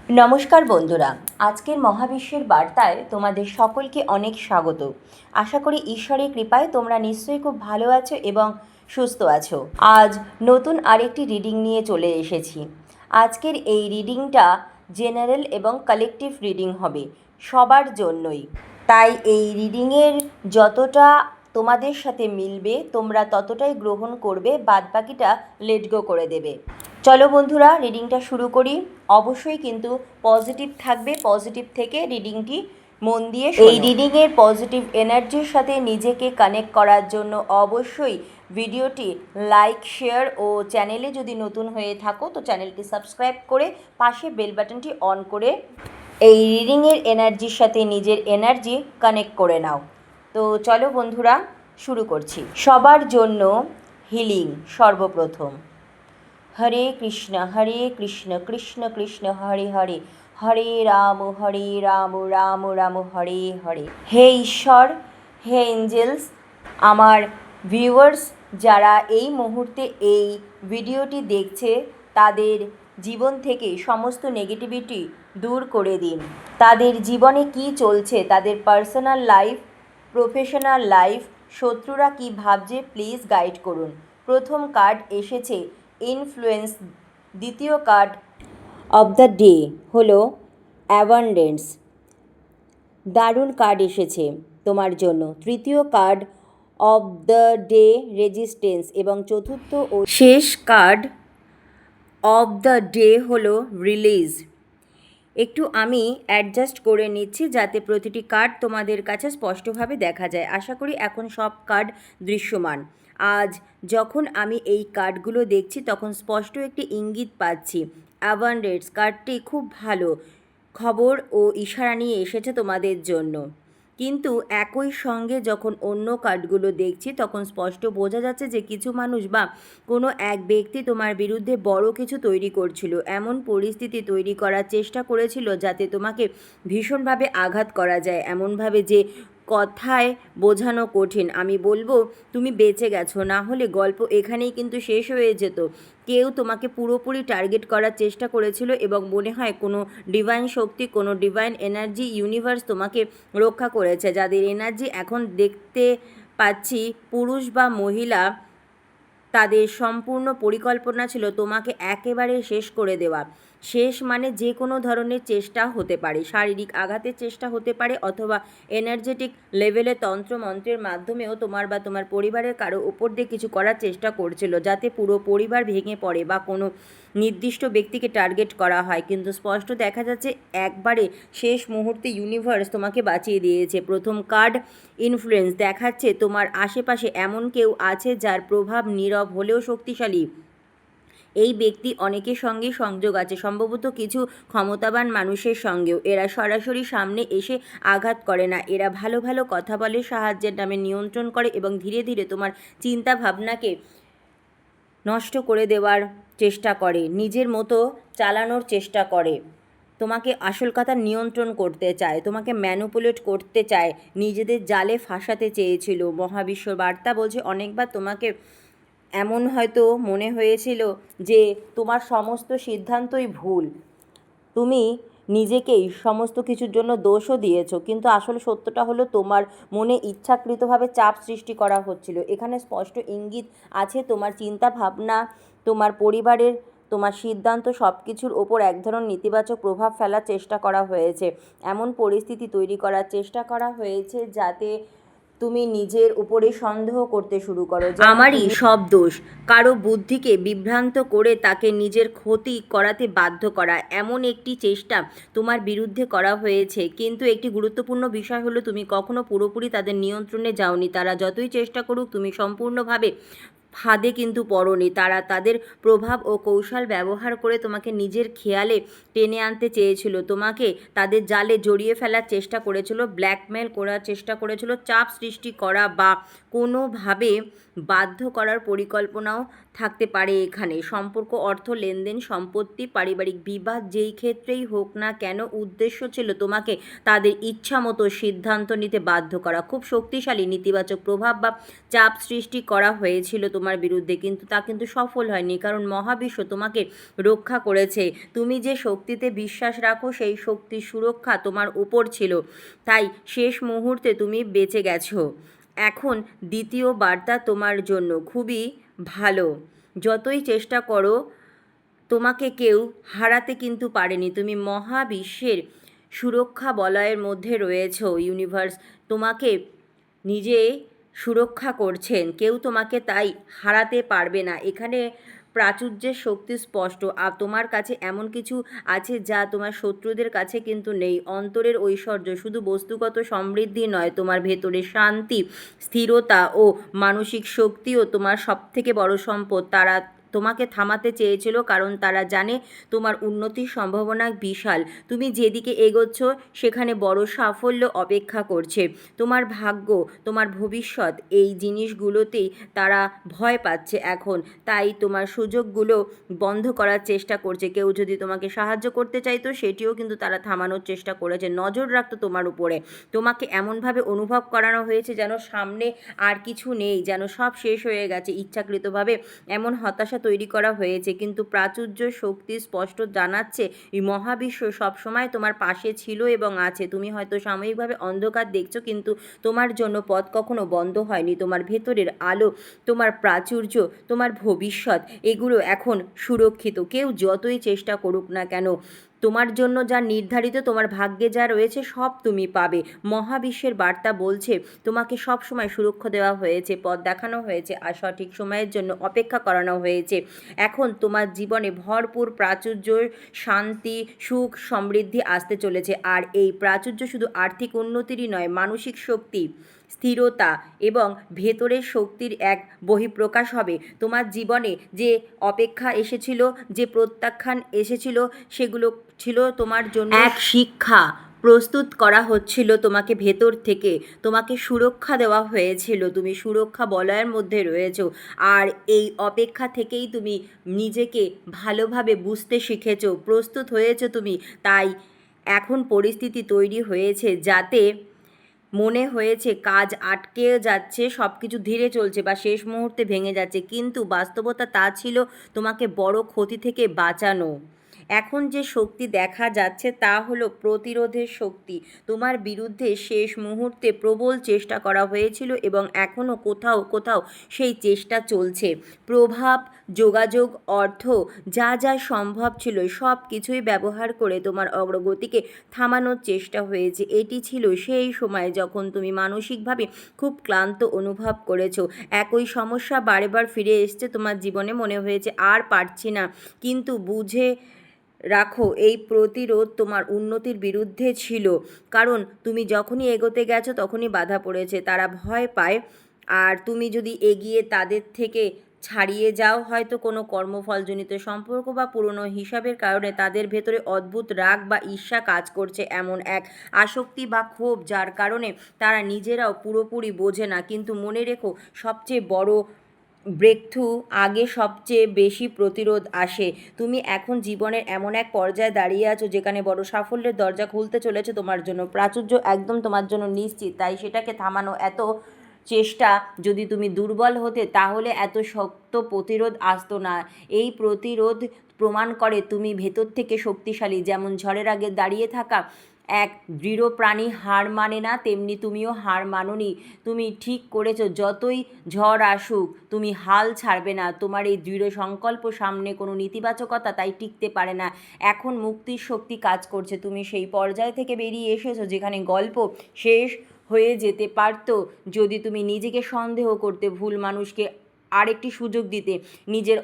নমস্কার বন্ধুরা, আজকের মহাবিশ্বের বার্তায় তোমাদের সকলকে অনেক স্বাগত। আশা করি ঈশ্বরের কৃপায় তোমরা নিশ্চয়ই খুব ভালো আছো এবং সুস্থ আছো। আজ নতুন আরেকটি রিডিং নিয়ে চলে এসেছি। আজকের এই রিডিংটা জেনারেল এবং কালেকটিভ রিডিং হবে, সবার জন্যই। তাই এই রিডিংয়ের যতটা তোমাদের সাথে মিলবে তোমরা ততটাই গ্রহণ করবে, বাদবাকিটা লেট গো করে দেবে। চলো বন্ধুরা, রিডিংটা শুরু করি। অবশ্যই কিন্তু পজিটিভ থাকবে, পজিটিভ থেকে রিডিংটি মন দিয়ে শোনো। এই রিডিংয়ের পজিটিভ এনার্জির সাথে নিজেকে কানেক্ট করার জন্য অবশ্যই ভিডিওটি লাইক, শেয়ার ও চ্যানেলে যদি নতুন হয়ে থাকো তো চ্যানেলটি সাবস্ক্রাইব করে পাশে বেল বাটনটি অন করে এই রিডিংয়ের এনার্জির সাথে নিজের এনার্জি কানেক্ট করে নাও। তো চলো বন্ধুরা, শুরু করছি। সবার জন্য হিলিং সর্বপ্রথম। হরে কৃষ্ণ কৃষ্ণ কৃষ্ণ হরে হরে, হরে রাম রাম রাম হরে হরে। হে ঈশ্বর, হে এঞ্জেলস, আমার ভিউয়ার্স যারা এই মুহূর্তে এই ভিডিওটি দেখছে তাদের জীবন থেকে সমস্ত নেগেটিভিটি দূর করে দিন। তাদের জীবনে কি চলছে, তাদের পার্সোনাল লাইফ, প্রফেশনাল লাইফ, শত্রুরা কি ভাবছে, প্লিজ গাইড করুন। প্রথম কার্ড এসেছে ইনফ্লুয়েন্স, দ্বিতীয় কার্ড অব দ্য ডে হলো অ্যাবান্ডেন্স, দারুণ কার্ড এসেছে তোমার জন্য। তৃতীয় card of the day resistance এবং চতুর্থ ও শেষ কার্ড অব দ্য ডে হলো রিলিজ। একটু আমি অ্যাডজাস্ট করে নিচ্ছি যাতে প্রতিটি কার্ড তোমাদের কাছে স্পষ্টভাবে দেখা যায়। আশা করি এখন সব কার্ড দৃশ্যমান। আজ যখন আমি এই কার্ডগুলো দেখছি তখন স্পষ্ট একটি ইঙ্গিত পাচ্ছি। অ্যাবান্ডেন্স কার্ডটি খুব ভালো খবর ও ইশারা নিয়ে এসেছে তোমাদের জন্য, কিন্তু একই সঙ্গে যখন অন্য কার্ডগুলো দেখছি তখন স্পষ্ট বোঝা যাচ্ছে যে কিছু মানুষ বা কোনো এক ব্যক্তি তোমার বিরুদ্ধে বড় কিছু তৈরি করছিল, এমন পরিস্থিতি তৈরি করার চেষ্টা করেছিল যাতে তোমাকে ভীষণভাবে আঘাত করা যায়, এমনভাবে যে কথায় বোঝানো কঠিন। আমি বলবো তুমি বেঁচে গেছো, না হলে গল্প এখানেই কিন্তু শেষ হয়ে যেত। কেউ তোমাকে পুরোপুরি টার্গেট করার চেষ্টা করেছিল এবং মনে হয় কোনো ডিভাইন শক্তি, কোনো ডিভাইন এনার্জি, ইউনিভার্স তোমাকে রক্ষা করেছে। যাদের এনার্জি এখন দেখতে পাচ্ছি, পুরুষ বা মহিলা, তাদের সম্পূর্ণ পরিকল্পনা ছিল তোমাকে একেবারে শেষ করে দেওয়া। শেষ মানে যে কোনো ধরনের চেষ্টা হতে পারে, শারীরিক আঘাতের চেষ্টা হতে পারে অথবা এনার্জেটিক লেভেলে তন্ত্রমন্ত্রের মাধ্যমেও তোমার বা তোমার পরিবারের কারো উপর দিয়ে কিছু করার চেষ্টা করছিল যাতে পুরো পরিবার ভেঙে পড়ে বা কোনো নির্দিষ্ট ব্যক্তিকে টার্গেট করা হয়। কিন্তু স্পষ্ট দেখা যাচ্ছে একবারে শেষ মুহূর্তে ইউনিভার্স তোমাকে বাঁচিয়ে দিয়েছে। প্রথম কার্ড ইনফ্লুয়েন্স দেখাচ্ছে তোমার আশেপাশে এমন কেউ আছে যার প্রভাব নীরব হলেও শক্তিশালী। এই ব্যক্তি অনেকের সঙ্গে সংযোগ আছে, সম্ভবত কিছু ক্ষমতাবান মানুষের সঙ্গেও। এরা সরাসরি সামনে এসে আঘাত করে না, এরা ভালো ভালো কথা বলে, সাহায্যের নামে নিয়ন্ত্রণ করে এবং ধীরে ধীরে তোমার চিন্তা ভাবনাকে নষ্ট করে দেওয়ার চেষ্টা করে, নিজের মতো চালানোর চেষ্টা করে। তোমাকে আসল কথা নিয়ন্ত্রণ করতে চায়, তোমাকে ম্যানিপুলেট করতে চায়, নিজেদের জালে ফাঁসাতে চেয়েছিল। মহাবিশ্ব বার্তা বলছে অনেকবার তোমাকে এমন হয়তো মনে হয়েছিল যে তোমার সমস্ত সিদ্ধান্তই ভুল, তুমি নিজেকেই সমস্ত কিছুর জন্য দোষও দিয়েছো, কিন্তু আসলে সত্যটা হলো তোমার মনে ইচ্ছাকৃতভাবে চাপ সৃষ্টি করা হচ্ছিল। এখানে স্পষ্ট ইঙ্গিত আছে তোমার চিন্তা ভাবনা, তোমার পরিবারের, তোমার সিদ্ধান্ত সব কিছুর ওপর এক ধরনের নেতিবাচক প্রভাব ফেলার চেষ্টা করা হয়েছে। এমন পরিস্থিতি তৈরি করার চেষ্টা করা হয়েছে যাতে তুমি নিজের উপরে সন্দেহ করতে শুরু করো, আমারই সব দোষ, কারো বুদ্ধিকে বিভ্রান্ত করে তাকে নিজের ক্ষতি করাতে বাধ্য করা, এমন একটি চেষ্টা তোমার বিরুদ্ধে করা হয়েছে। কিন্তু একটি গুরুত্বপূর্ণ বিষয় হলো তুমি কখনো পুরোপুরি তাদের নিয়ন্ত্রণে যাওনি। তারা যতই চেষ্টা করুক তুমি সম্পূর্ণভাবে ফাঁদে কিন্তু পড়োনি। তারা তাদের প্রভাব ও কৌশল ব্যবহার করে তোমাকে নিজের খেয়ালে টেনে আনতে চেয়েছিল, তোমাকে তাদের জালে জড়িয়ে ফেলার চেষ্টা করেছিল, ব্ল্যাকমেল করার চেষ্টা করেছিল, চাপ সৃষ্টি করা বা কোনোভাবে বাধ্য করার পরিকল্পনাও থাকতে পারে। এখানে সম্পর্ক, অর্থ লেনদেন, সম্পত্তি, পারিবারিক বিবাদ, যেই ক্ষেত্রেই হোক না কেন উদ্দেশ্য ছিল তোমাকে তাদের ইচ্ছা মতো সিদ্ধান্ত নিতে বাধ্য করা। খুব শক্তিশালী নেতিবাচক প্রভাব বা চাপ সৃষ্টি করা হয়েছিল তোমার তোমার বিরুদ্ধে, কিন্তু তা কিন্তু সফল হয়নি, কারণ মহাবিশ্ব তোমাকে রক্ষা করেছে। তুমি যে শক্তিতে বিশ্বাস রাখো সেই শক্তির সুরক্ষা তোমার উপর ছিল, তাই শেষ মুহূর্তে তুমি বেঁচে গেছো। এখন দ্বিতীয় বার্তা তোমার জন্য খুবই ভালো। যতই চেষ্টা করো তোমাকে কেউ হারাতে কিন্তু পারেনি। তুমি মহাবিশ্বের সুরক্ষা বলয়ের মধ্যে রয়েছ। ইউনিভার্স তোমাকে নিজে সুরক্ষা করছেন, কেউ তোমাকে তাই হারাতে পারবে না। এখানে প্রাচুর্যের শক্তি স্পষ্ট। আর তোমার কাছে এমন কিছু আছে যা তোমার শত্রুদের কাছে কিন্তু নেই। অন্তরের ঐশ্বর্য, শুধু বস্তুগত সমৃদ্ধি নয়, তোমার ভেতরে শান্তি, স্থিরতা ও মানসিক শক্তিও তোমার সবথেকে বড় সম্পদ। তারা তোমাকে থামাতে চেয়েছিল, কারণ তারা জানে তোমার উন্নতির সম্ভাবনা বিশাল। তুমি যেদিকে এগোচ্ছ সেখানে বড় সাফল্য অপেক্ষা করছে। তোমার ভাগ্য, তোমার ভবিষ্যৎ, এই জিনিসগুলোতেই তারা ভয় পাচ্ছে এখন, তাই তোমার সুযোগগুলো বন্ধ করার চেষ্টা করছে। কেউ যদি তোমাকে সাহায্য করতে চাইতো সেটিও কিন্তু তারা থামানোর চেষ্টা করেছে, নজর রাখতো তোমার উপরে। তোমাকে এমনভাবে অনুভব করানো হয়েছে যেন সামনে আর কিছু নেই, যেন সব শেষ হয়ে গেছে। ইচ্ছাকৃতভাবে এমন হতাশা তৈরি করা হয়েছে, কিন্তু প্রাচুর্য শক্তি স্পষ্ট জানাচ্ছে এই মহাবিশ্ব সবসময় তোমার পাশে ছিল এবং আছে। তুমি হয়তো সাময়িকভাবে অন্ধকার দেখছো, কিন্তু তোমার জন্য পথ কখনো বন্ধ হয়নি। তোমার ভেতরের আলো, তোমার প্রাচুর্য, তোমার ভবিষ্যৎ, এগুলো এখন সুরক্ষিত। কেউ যতই চেষ্টা করুক না কেন, তোমার জন্য যা নির্ধারিত, তোমার ভাগ্যে যা রয়েছে সব তুমি পাবে। মহাবিশ্বের বার্তা বলছে তোমাকে সব সময় সুরক্ষা দেওয়া হয়েছে, পথ দেখানো হয়েছে, আর সঠিক সময়ের জন্য অপেক্ষা করানো হয়েছে। এখন তোমার জীবনে ভরপুর প্রাচুর্য, শান্তি, সুখ, সমৃদ্ধি আসতে চলেছে। আর এই প্রাচুর্য শুধু আর্থিক উন্নতিরই নয়, মানসিক শক্তি, স্থিরতা এবং ভেতরের শক্তির এক বহিঃপ্রকাশ হবে। তোমার জীবনে যে অপেক্ষা এসেছিল, যে প্রত্যাখ্যান এসেছিল, সেগুলো ছিল তোমার জন্য এক শিক্ষা। প্রস্তুত করা হচ্ছিল তোমাকে ভেতর থেকে, তোমাকে সুরক্ষা দেওয়া হয়েছিল। তুমি সুরক্ষা বলয়ের মধ্যে রয়েছো, আর এই অপেক্ষা থেকেই তুমি নিজেকে ভালোভাবে বুঝতে শিখেছো, প্রস্তুত হয়েছো তুমি। তাই এখন পরিস্থিতি তৈরি হয়েছে যাতে মনে হয়েছে কাজ আটকে যাচ্ছে, সব কিছু ধীরে চলছে বা শেষ মুহূর্তে ভেঙে যাচ্ছে, কিন্তু বাস্তবতা তা ছিল তোমাকে বড় ক্ষতি থেকে বাঁচানো। এখন যে শক্তি দেখা যাচ্ছে তা হলো প্রতিরোধের শক্তি। তোমার বিরুদ্ধে শেষ মুহূর্তে প্রবল চেষ্টা করা হয়েছিল এবং এখনও কোথাও কোথাও সেই চেষ্টা চলছে। প্রভাব, যোগাযোগ, অর্থ, যা যা সম্ভব ছিল সব কিছুই ব্যবহার করে তোমার অগ্রগতিকে থামানোর চেষ্টা হয়েছে। এটি ছিল সেই সময় যখন তুমি মানসিকভাবে খুব ক্লান্ত অনুভব করেছো। একই সমস্যা বারবার ফিরে এসছে তোমার জীবনে, মনে হয়েছে আর পারছি না। কিন্তু বুঝে রাখো, এই প্রতিরোধ তোমার উন্নতির বিরুদ্ধে ছিল, কারণ তুমি যখনই এগোতে গেছো তখনই বাধা পড়েছে। তারা ভয় পায়, আর তুমি যদি এগিয়ে তাদের থেকে ছাড়িয়ে যাও, হয়তো কোনো কর্মফলজনিত সম্পর্ক বা পুরনো হিসাবের কারণে তাদের ভেতরে অদ্ভুত রাগ বা ঈর্ষা কাজ করছে, এমন এক আসক্তি বা ক্ষোভ যার কারণে তারা নিজেরাও পুরোপুরি বোঝে না। কিন্তু মনে রেখো, সবচেয়ে বড় ব্রেকথ্রু আগে সবচেয়ে বেশি প্রতিরোধ আসে। তুমি এখন জীবনের এমন এক পর্যায়ে দাঁড়িয়ে আছো যেখানে বড় সাফল্যের দরজা খুলতে চলেছে তোমার জন্য। প্রাচুর্য একদম তোমার জন্য নিশ্চিত, তাই সেটাকে থামানো এত চেষ্টা, যদি তুমি দুর্বল হতে তাহলে এত শক্ত প্রতিরোধ আসতো না। এই প্রতিরোধ প্রমাণ করে তুমি ভেতর থেকে শক্তিশালী। যেমন ঝড়ের আগে দাঁড়িয়ে থাকা এক দৃঢ় প্রাণী হার মানে না, তেমনি তুমিও হার মানোনি। তুমি ঠিক করেছো, যতই ঝড় আসুক তুমি হাল ছাড়বে না। তোমার এই দৃঢ় সংকল্প সামনে কোনো নেতিবাচকতা তাই টিকতে পারে না। এখন মুক্তির শক্তি কাজ করছে। তুমি সেই পর্যায় থেকে বেরিয়ে এসেছো যেখানে গল্প শেষ হয়ে যেতে পারত যদি তুমি নিজেকে সন্দেহ করতে, ভুল মানুষকে আরেকটি সুযোগ দিতে, নিজের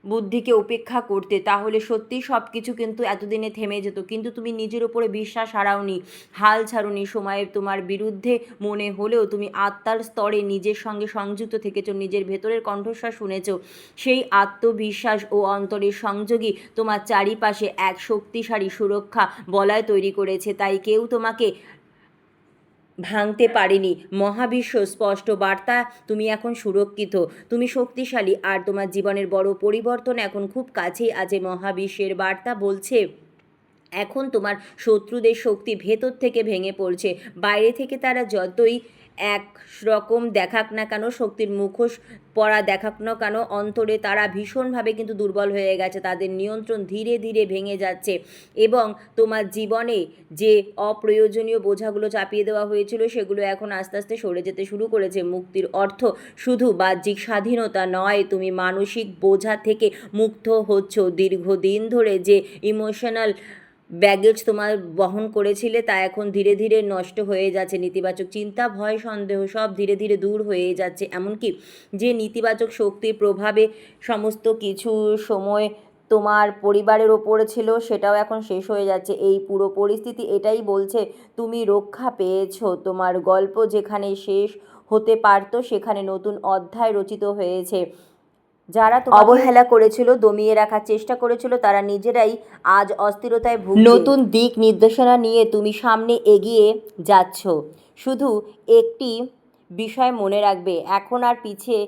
বুদ্ধিকে উপেক্ষা করতে, তাহলে সত্যি সব কিছু কিন্তু এতদিনে থেমে যেত। কিন্তু তুমি নিজের উপরে বিশ্বাস হারাওনি, হাল ছাড়োনি। সময়ে তোমার বিরুদ্ধে মনে হলেও তুমি আত্মার স্তরে নিজের সঙ্গে সংযুক্ত থেকেছো, নিজের ভেতরের কণ্ঠস্বর শুনেছো। সেই আত্মবিশ্বাস ও অন্তরের সংযোগই তোমার চারিপাশে এক শক্তিশালী সুরক্ষা বলয় তৈরি করেছে। তাই কেউ তোমাকে ভাঙতে পারেনি। মহাবিশ্ব স্পষ্ট বার্তা, তুমি এখন সুরক্ষিত, তুমি শক্তিশালী, আর তোমার জীবনের বড় পরিবর্তন এখন খুব কাছেই আছে। মহাবিশ্বের বার্তা বলছে এখন তোমার শত্রুদের শক্তি ভেতর থেকে ভেঙে পড়ছে। বাইরে থেকে তারা যতই এক রকম দেখাক না কেন, শক্তির মুখোশ পরা দেখাক না কেন, অন্তরে তারা ভীষণভাবে কিন্তু দুর্বল হয়ে গেছে, তাদের নিয়ন্ত্রণ ধীরে ধীরে ভেঙে যাচ্ছে এবং তোমার জীবনে যে অপ্রয়োজনীয় বোঝাগুলো চাপিয়ে দেওয়া হয়েছিল সেগুলো এখন আস্তে আস্তে সরে যেতে শুরু করেছে। মুক্তির অর্থ শুধু বাহ্যিক স্বাধীনতা নয়, তুমি মানসিক বোঝা থেকে মুক্ত হচ্ছ। দীর্ঘদিন ধরে যে ইমোশনাল ব্যাগেজ তোমার বহন করেছিলে তা এখন ধীরে ধীরে নষ্ট হয়ে যাচ্ছে। নেতিবাচক চিন্তা, ভয়, সন্দেহ সব ধীরে ধীরে দূর হয়ে যাচ্ছে। এমনকি যে নেতিবাচক শক্তির প্রভাবে সমস্ত কিছু সময় তোমার পরিবারের ওপরে ছিল সেটাও এখন শেষ হয়ে যাচ্ছে। এই পুরো পরিস্থিতি এটাই বলছে তুমি রক্ষা পেয়েছো। তোমার গল্প যেখানে শেষ হতে পারতো সেখানে নতুন অধ্যায় রচিত হয়েছে। যারা তোমাকে অবহেলা করেছিল, দমিয়ে রাখার চেষ্টা করেছিল, তারা নিজেরাই আজ অস্থিরতায় ভুগছে। নতুন দিক নির্দেশনা নিয়ে তুমি সামনে এগিয়ে যাচ্ছ। শুধু একটি বিষয় মনে রাখবে, এখন আর পিছিয়ে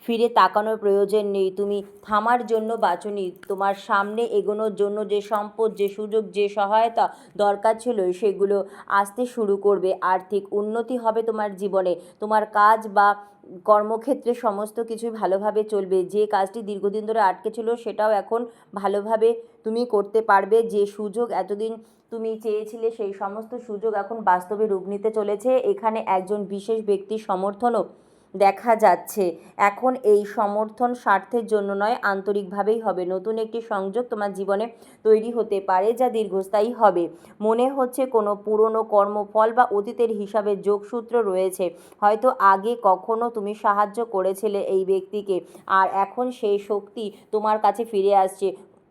ফিরে তাকানোর প্রয়োজন নেই। তুমি থামার জন্য বাঁচোনি, তোমার সামনে এগোনোর জন্য যে সম্পদ, যে সুযোগ, যে সহায়তা দরকার ছিল সেগুলো আসতে শুরু করবে। আর্থিক উন্নতি হবে তোমার জীবনে, তোমার কাজ বা কর্মক্ষেত্রে সমস্ত কিছুই ভালোভাবে চলবে। যে কাজটি দীর্ঘদিন ধরে আটকে ছিল সেটাও এখন ভালোভাবে তুমি করতে পারবে। যে সুযোগ এতদিন তুমি চেয়েছিলে সেই সমস্ত সুযোগ এখন বাস্তবে রূপ নিতে চলেছে। এখানে একজন বিশেষ ব্যক্তির সমর্থনও দেখা যাচ্ছে। এখন এই সমর্থন স্বার্থের জন্য নয়, আন্তরিকভাবেই হবে। নতুন একটি সংযোগ তোমার জীবনে তৈরি হতে পারে যা দীর্ঘস্থায়ী হবে। মনে হচ্ছে কোনো পুরনো কর্মফল বা অতীতের হিসাবে যোগসূত্র রয়েছে। হয়তো আগে কখনো তুমি সাহায্য করেছিলে এই ব্যক্তিকে, আর এখন সেই শক্তি তোমার কাছে ফিরে আসছে।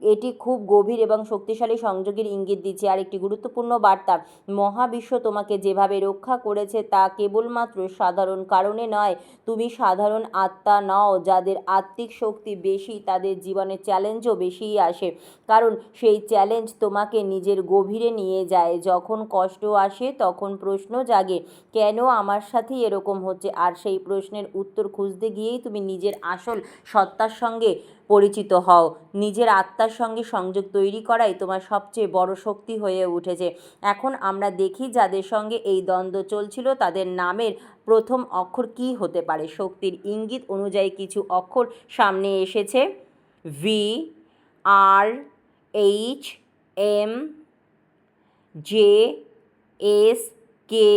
এটি খুব গভীর এবং শক্তিশালী সংযোগের ইঙ্গিত দিচ্ছে। আর একটি গুরুত্বপূর্ণ বার্তা, মহাবিশ্ব তোমাকে যেভাবে রক্ষা করেছে তা কেবলমাত্র সাধারণ কারণে নয়। তুমি সাধারণ আত্মা নও। যাদের আত্মিক শক্তি বেশি তাদের জীবনে চ্যালেঞ্জও বেশিই আসে, কারণ সেই চ্যালেঞ্জ তোমাকে নিজের গভীরে নিয়ে যায়। যখন কষ্ট আসে তখন প্রশ্ন জাগে, কেন আমার সাথেই এরকম হচ্ছে? আর সেই প্রশ্নের উত্তর খুঁজতে গিয়েই তুমি নিজের আসল সত্তার সঙ্গে পরিচিত হও। নিজের আত্মার সঙ্গে সংযোগ তৈরি করাই তোমার সবচেয়ে বড় শক্তি হয়ে উঠেছে। এখন আমরা দেখি যাদের সঙ্গে এই দ্বন্দ্ব চলছিল তাদের নামের প্রথম অক্ষর কী হতে পারে। শক্তির ইঙ্গিত অনুযায়ী কিছু অক্ষর সামনে এসেছে: ভি, আর, এইচ, এম, জে, এস, কে।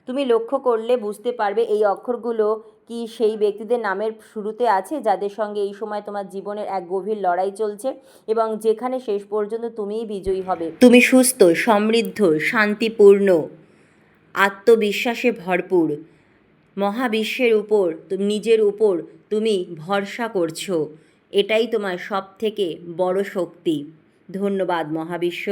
তুমি লক্ষ্য করলে বুঝতে পারবে এই অক্ষরগুলো কি সেই ব্যক্তিদের নামের শুরুতে আছে যাদের সঙ্গে এই সময় তোমার জীবনের এক গভীর লড়াই চলছে এবং যেখানে শেষ পর্যন্ত তুমিই বিজয়ী হবে। তুমি সুস্থ, সমৃদ্ধ, শান্তিপূর্ণ, আত্মবিশ্বাসে ভরপুর। মহাবিশ্বের উপর, নিজের উপর তুমি ভরসা করছো। এটাই তোমার সবথেকে বড় শক্তি। ধন্যবাদ মহাবিশ্ব।